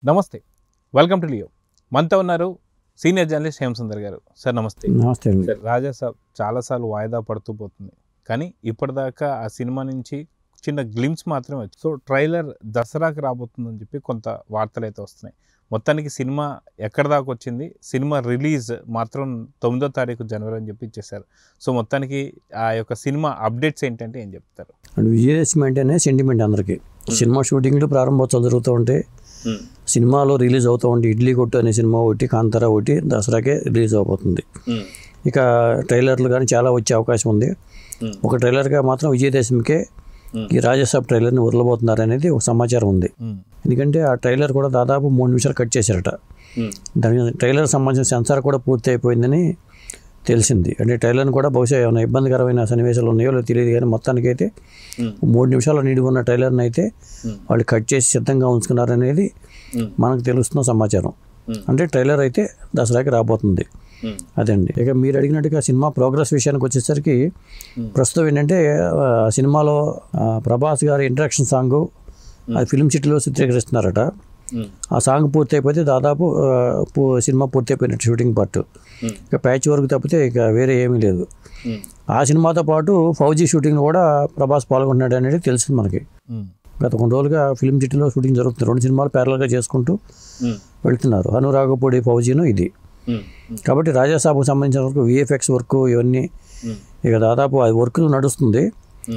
నమస్తే, welcome to Leo. మనతో ఉన్నారు సీనియర్ జర్నలిస్ట్ హేమసుందర్ గారు. సార్ నమస్తే. నమస్తే అండి. సార్, రాజాసాబ్ చాలాసార్లు వాయిదా పడుతూ పోతుంది, కానీ ఇప్పటిదాకా ఆ సినిమా నుంచి చిన్న గ్లిమ్స్ మాత్రమే వచ్చి, సో ట్రైలర్ దసరాకి రాబోతుందని చెప్పి కొంత వార్తలు అయితే వస్తున్నాయి. మొత్తానికి సినిమా ఎక్కడి దాకా వచ్చింది, సినిమా రిలీజ్ మాత్రం 9వ తారీఖు జనవరి అని చెప్పి ఇచ్చేసారు. సో మొత్తానికి ఆ యొక్క సినిమా అప్డేట్స్ ఏంటంటే ఏం చెప్తారు? అండ్ విజయదశమి అంటేనే సెంటిమెంట్ అందరికీ. సినిమా షూటింగ్లు ప్రారంభోత్సవాలు జరుగుతూ ఉంటే, సినిమాలో రిలీజ్ అవుతూ ఉంటే ఇడ్లీ కొట్టు అనే సినిమా ఒకటి, కాంతారా ఒకటి దసరాకే రిలీజ్ అవబోతుంది. ఇక ట్రైలర్లు కానీ చాలా వచ్చే అవకాశం ఉంది. ఒక ట్రైలర్గా మాత్రం విజయదశమికే ఈ రాజాసాబ్ ట్రైలర్ని వదలబోతున్నారు అనేది ఒక సమాచారం ఉంది. ఎందుకంటే ఆ ట్రైలర్ కూడా దాదాపు 3 నిమిషాలు కట్ చేశారట. దాని ట్రైలర్ సంబంధించిన సెన్సార్ కూడా పూర్తి అయిపోయిందని తెలిసింది. అంటే ట్రైలర్ని కూడా బహుశా ఏమైనా ఇబ్బందికరమైన సన్నివేశాలు ఉన్నాయో లేదో తెలియదు, కానీ మొత్తానికైతే 3 నిమిషాల నిడిగి ఉన్న ట్రైలర్ని అయితే వాళ్ళు కట్ చేసి సిద్ధంగా ఉంచుకున్నారనేది మనకు తెలుస్తున్న సమాచారం. అంటే ట్రైలర్ అయితే దసరాకి రాబోతుంది. అదండి. ఇక మీరు అడిగినట్టుగా సినిమా ప్రోగ్రెస్ విషయానికి వచ్చేసరికి ప్రస్తుతం ఏంటంటే సినిమాలో ప్రభాస్ గారి ఇంట్రడక్షన్ సాంగ్ అది ఫిల్మ్ సిటీలో చిత్రీకరిస్తున్నారట. ఆ సాంగ్ పూర్తి అయిపోతే దాదాపు సినిమా పూర్తి అయిపోయినట్టు షూటింగ్ పార్ట్. ఇక ప్యాచ్ వర్క్ తప్పితే ఇక వేరే ఏమీ లేదు. ఆ సినిమాతో పాటు ఫౌజీ షూటింగ్ కూడా ప్రభాస్ పాల్గొన్నాడు అనేది తెలిసింది మనకి. గత కొన్ని రోజులుగా ఫిల్మ్ సిటీలో షూటింగ్ జరుగుతుంది. 2 సినిమాలు ప్యారలల్గా చేసుకుంటూ వెళ్తున్నారు, అనురాగపూడి ఫౌజీను ఇది. కాబట్టి రాజాసాబ్కు సంబంధించిన వరకు విఎఫ్ఎక్స్ వర్క్ ఇవన్నీ ఇక దాదాపు ఆ వర్క్ నడుస్తుంది.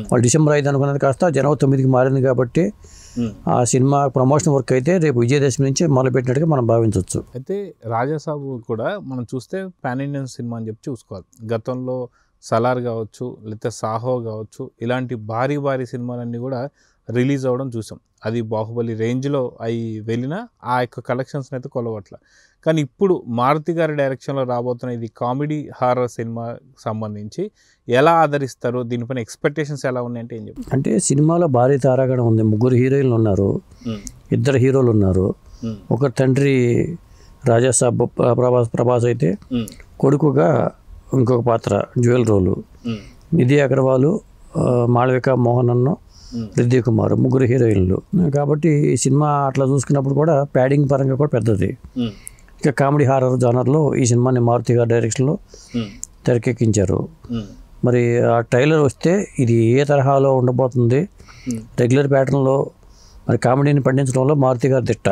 వాళ్ళు డిసెంబర్ 5 అనుకున్నది కాస్త జనవరి 9కి మారింది. కాబట్టి ఆ సినిమా ప్రమోషన్ వర్క్ అయితే రేపు విజయదశమి నుంచి మొదలుపెట్టినట్టుగా మనం భావించవచ్చు. అయితే రాజాసాబ్ కూడా మనం చూస్తే పాన్ ఇండియన్ సినిమా అని చెప్పి చూసుకోవాలి. గతంలో సలార్ కావచ్చు, లేకపోతే సాహో కావచ్చు, ఇలాంటి భారీ సినిమాలన్నీ కూడా రిలీజ్ అవ్వడం చూసాం. అది బాహుబలి రేంజ్లో అవి వెళ్ళినా ఆ యొక్క కలెక్షన్స్ని అయితే కొలవట్ల. కానీ ఇప్పుడు మారుతి గారి డైరెక్షన్లో రాబోతున్న ఇది కామెడీ హారర్ సినిమా సంబంధించి ఎలా ఆదరిస్తారు, దీనిపైన ఎక్స్పెక్టేషన్స్ ఎలా ఉన్నాయంటే ఏం చెప్తారు? అంటే సినిమాలో భారీ తారాగణం ఉంది. 3 హీరోయిన్లు ఉన్నారు, 2 హీరోలు ఉన్నారు. ఒక తండ్రి రాజాసాబ్ ప్రభాస్ అయితే కొడుకుగా ఇంకొక పాత్ర జ్యువెల్ రోలు, నిధి అగర్వాల్, మాళవిక మోహనన్, రిద్ది కుమార్, 3 హీరోయిన్లు. కాబట్టి ఈ సినిమా అట్లా చూసుకున్నప్పుడు కూడా ప్యాడింగ్ పరంగా కూడా పెద్దది. ఇక కామెడీ హారర్ జానర్లో ఈ సినిమాని మారుతి గారి డైరెక్షన్లో తెరకెక్కించారు. మరి ఆ ట్రైలర్ వస్తే ఇది ఏ తరహాలో ఉండబోతుంది, రెగ్యులర్ ప్యాటర్న్లో మరి కామెడీని పండించడంలో మారుతి గారి దిట్ట.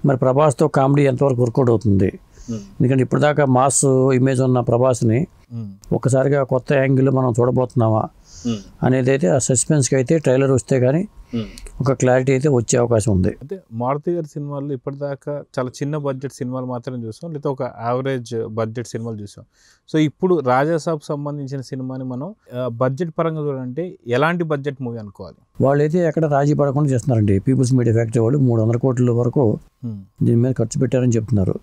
మరి ప్రభాస్తో కామెడీ ఎంతవరకు వర్కౌట్ అవుతుంది? ఎందుకంటే ఇప్పటిదాకా మాస్ ఇమేజ్ ఉన్న ప్రభాస్ని ఒక్కసారిగా కొత్త యాంగిల్ మనం చూడబోతున్నామా అనేది అయితే ఆ సస్పెన్స్కి అయితే ట్రైలర్ వస్తే కానీ ఒక క్లారిటీ అయితే వచ్చే అవకాశం ఉంది. అంటే మారుతి గారి సినిమాల్లో ఇప్పటిదాకా చాలా చిన్న బడ్జెట్ సినిమాలు మాత్రం చూసాం, లేదా ఒక యావరేజ్ బడ్జెట్ సినిమాలు చూసాం. సో ఇప్పుడు రాజాసాబ్ సంబంధించిన సినిమాని మనం బడ్జెట్ పరంగా చూడాలంటే ఎలాంటి బడ్జెట్ మూవీ అనుకోవాలి? వాళ్ళైతే ఎక్కడ రాజీ పడకుండా చేస్తున్నారండి. పీపుల్స్ మీడియా ఫ్యాక్టరీ వాళ్ళు 300 కోట్ల వరకు దీని మీద ఖర్చు పెట్టారని చెప్తున్నారు.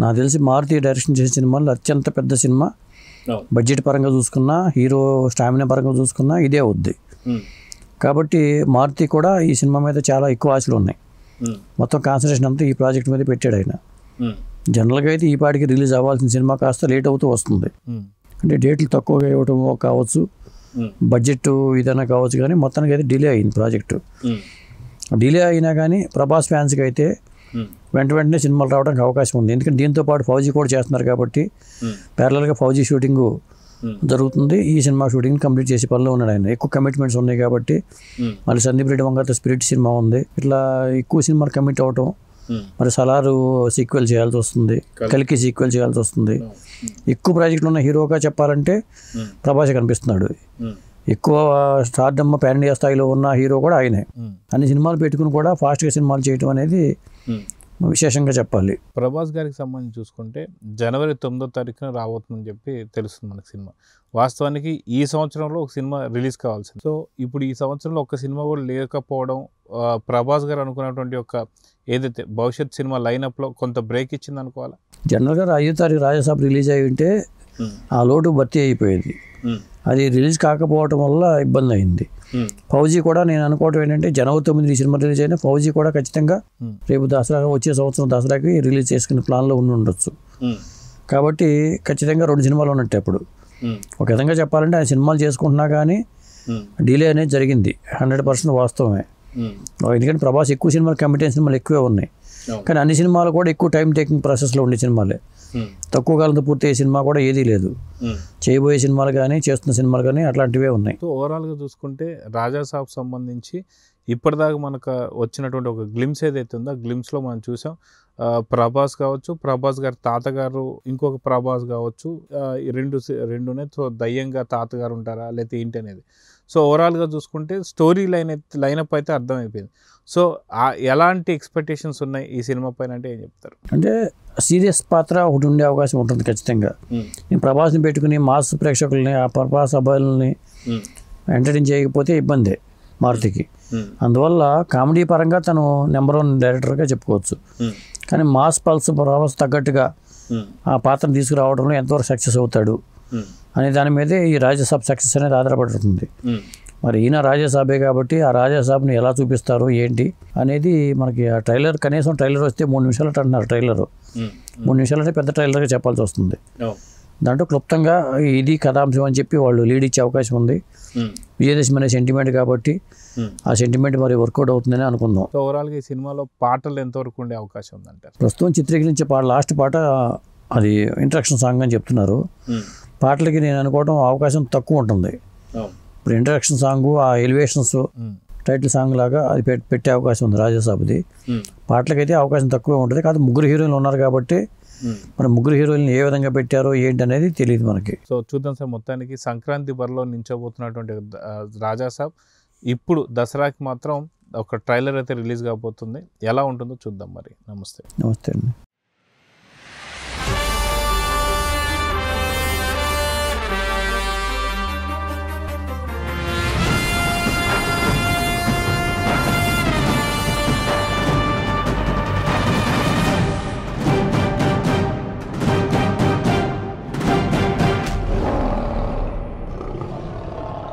నాకు తెలిసి మారుతి డైరెక్షన్ చేసిన సినిమాల్లో అత్యంత పెద్ద సినిమా బడ్జెట్ పరంగా చూసుకున్నా, హీరో స్టామినా పరంగా చూసుకున్నా ఇదే అవుద్ది. కాబట్టి మారుతి కూడా ఈ సినిమా మీద చాలా ఎక్కువ ఆశలు ఉన్నాయి. మొత్తం కాన్సన్ట్రేషన్ అంతా ఈ ప్రాజెక్ట్ మీద పెట్టాడు ఆయన. జనరల్గా అయితే ఈ పాటికి రిలీజ్ అవ్వాల్సిన సినిమా కాస్త లేట్ అవుతూ వస్తుంది. అంటే డేట్లు తక్కువగా ఇవ్వటం కావచ్చు, బడ్జెట్ ఇదైనా కావచ్చు, కానీ మొత్తానికి అయితే డిలే అయింది ప్రాజెక్టు. డిలే అయినా కానీ ప్రభాస్ ఫ్యాన్స్కి అయితే వెంటనే సినిమాలు రావడానికి అవకాశం ఉంది. ఎందుకంటే దీంతో పాటు ఫౌజీ కూడా చేస్తున్నారు కాబట్టి ప్యారలల్గా ఫౌజీ షూటింగు జరుగుతుంది. ఈ సినిమా షూటింగ్ కంప్లీట్ చేసే పనిలో ఉన్నాడు ఆయన. ఎక్కువ కమిట్మెంట్స్ ఉన్నాయి కాబట్టి, మళ్ళీ సందీప్ రెడ్డి వంగతో స్పిరిట్ సినిమా ఉంది. ఇట్లా ఎక్కువ సినిమాలు కమిట్ అవ్వటం, మరి సలారు సీక్వెల్ చేయాల్సి వస్తుంది, కలికి సీక్వెల్ చేయాల్సి వస్తుంది. ఎక్కువ ప్రాజెక్టులు ఉన్న హీరోగా చెప్పాలంటే ప్రభాస్ కనిపిస్తున్నాడు. ఎక్కువ స్టార్డమ్ పాన్ ఇండియా స్థాయిలో ఉన్న హీరో కూడా ఆయనే. అన్ని సినిమాలు పెట్టుకుని కూడా ఫాస్ట్గా సినిమాలు చేయటం అనేది విశేషంగా చెప్పాలి. ప్రభాస్ గారికి సంబంధించి చూసుకుంటే జనవరి 9వ తారీఖున రాబోతుందని చెప్పి తెలుస్తుంది మనకి సినిమా. వాస్తవానికి ఈ సంవత్సరంలో ఒక సినిమా రిలీజ్ కావాల్సింది. సో ఇప్పుడు ఈ సంవత్సరంలో ఒక సినిమా కూడా లేకపోవడం ప్రభాస్ గారు అనుకున్నటువంటి ఒక ఏదైతే భవిష్యత్ సినిమా లైనప్లో కొంత బ్రేక్ ఇచ్చింది అనుకోవాలా? జనరల్గా 5వ తారీఖు రాజాసాబ్ రిలీజ్ అయి ఉంటే ఆ లోటు భర్తీ అయిపోయేది. అది రిలీజ్ కాకపోవడం వల్ల ఇబ్బంది అయింది. ఫౌజీ కూడా నేను అనుకోవటం ఏంటంటే జనవరి 9 ఈ సినిమా రిలీజ్ అయినా ఫౌజీ కూడా ఖచ్చితంగా రేపు దసరా వచ్చే సంవత్సరం దసరాకి రిలీజ్ చేసుకునే ప్లాన్లో ఉండొచ్చు. కాబట్టి ఖచ్చితంగా 2 సినిమాలు ఉన్నట్టు. అప్పుడు ఒక విధంగా చెప్పాలంటే ఆయన సినిమాలు చేసుకుంటున్నా కానీ డిలే అనేది జరిగింది. 100% వాస్తవమే. ఎందుకంటే ప్రభాస్ ఎక్కువ సినిమాలు కమిటెడ్ సినిమాలు ఎక్కువే ఉన్నాయి. కానీ అన్ని సినిమాలు కూడా ఎక్కువ టైం టేకింగ్ ప్రాసెస్లో ఉండే సినిమాలే. తక్కువ కాలంతో పూర్తయ్యే సినిమా కూడా ఏదీ లేదు. చేయబోయే సినిమాలు కానీ చేస్తున్న సినిమాలు కానీ అట్లాంటివే ఉన్నాయి. సో ఓవరాల్గా చూసుకుంటే రాజాసాబ్ సంబంధించి ఇప్పటిదాకా మనకు వచ్చినటువంటి ఒక గ్లిమ్స్ ఏదైతే ఉందో ఆ గ్లిమ్స్లో మనం చూసాం. ప్రభాస్ కావచ్చు, ప్రభాస్ గారి తాతగారు, ఇంకొక ప్రభాస్ కావచ్చు, ఈ రెండునే. సో దయ్యంగా తాతగారు ఉంటారా లేకపోతే ఏంటి అనేది. సో ఓవరాల్గా చూసుకుంటే స్టోరీ లైనప్ అయితే అర్థమైపోయింది. సో ఎలాంటి ఎక్స్పెక్టేషన్స్ ఉన్నాయి ఈ సినిమా పైన అంటే ఏం చెప్తారు? అంటే సీరియస్ పాత్ర ఒకటి ఉండే అవకాశం ఉంటుంది ఖచ్చితంగా. నేను ప్రభాస్ని పెట్టుకుని మాస్ ప్రేక్షకుల్ని, ఆ ప్రభాస్ అబ్బాయిలని ఎంటర్టైన్ చేయకపోతే ఇబ్బందే మారుతికి. అందువల్ల కామెడీ పరంగా తను నెంబర్ 1 డైరెక్టర్గా చెప్పుకోవచ్చు. కానీ మాస్ పల్స్ ప్రభాస్ తగ్గట్టుగా ఆ పాత్రను తీసుకురావడంలో ఎంతవరకు సక్సెస్ అవుతాడు అనే దాని మీదే ఈ రాజాసాబ్ సక్సెస్ అనేది ఆధారపడుతుంది. మరి ఈయన రాజాసాబే కాబట్టి ఆ రాజాసాబ్ని ఎలా చూపిస్తారు ఏంటి అనేది మనకి ఆ ట్రైలర్, కనీసం ట్రైలర్ వస్తే 3 నిమిషాలు అంటున్నారు. ట్రైలర్ 3 నిమిషాలు అంటే పెద్ద ట్రైలర్గా చెప్పాల్సి వస్తుంది. దాంట్లో క్లుప్తంగా ఇది కథాంశం అని చెప్పి వాళ్ళు లీడ్ ఇచ్చే అవకాశం ఉంది. విజయదశమి అనే సెంటిమెంట్ కాబట్టి ఆ సెంటిమెంట్ మరి వర్కౌట్ అవుతుందని అనుకుందాం. ఓవరాల్గా ఈ సినిమాలో పాటలు ఎంతవరకు ఉండే అవకాశం ఉందంటారు? ప్రస్తుతం చిత్రీకరించే పాట, లాస్ట్ పాట అది ఇంట్రడక్షన్ సాంగ్ అని చెప్తున్నారు. పాటలకి నేను అనుకోవడం అవకాశం తక్కువ ఉంటుంది. ఇప్పుడు ఇంట్రడక్షన్ సాంగ్, ఆ ఎలివేషన్స్, టైటిల్ సాంగ్ లాగా అది పెట్టే అవకాశం ఉంది రాజాసాబ్ది. పాటలకైతే అవకాశం తక్కువే ఉంటుంది. కాదు 3 హీరోయిన్లు ఉన్నారు కాబట్టి మరి 3 హీరోయిన్లు ఏ విధంగా పెట్టారో ఏంటి అనేది తెలియదు మనకి. సో చూద్దాం సార్. మొత్తానికి సంక్రాంతి బరిలో నించోబోతున్నటువంటి రాజాసాబ్ ఇప్పుడు దసరాకి మాత్రం ఒక ట్రైలర్ అయితే రిలీజ్ కాబోతుంది. ఎలా ఉంటుందో చూద్దాం మరి. నమస్తే. నమస్తే అండి.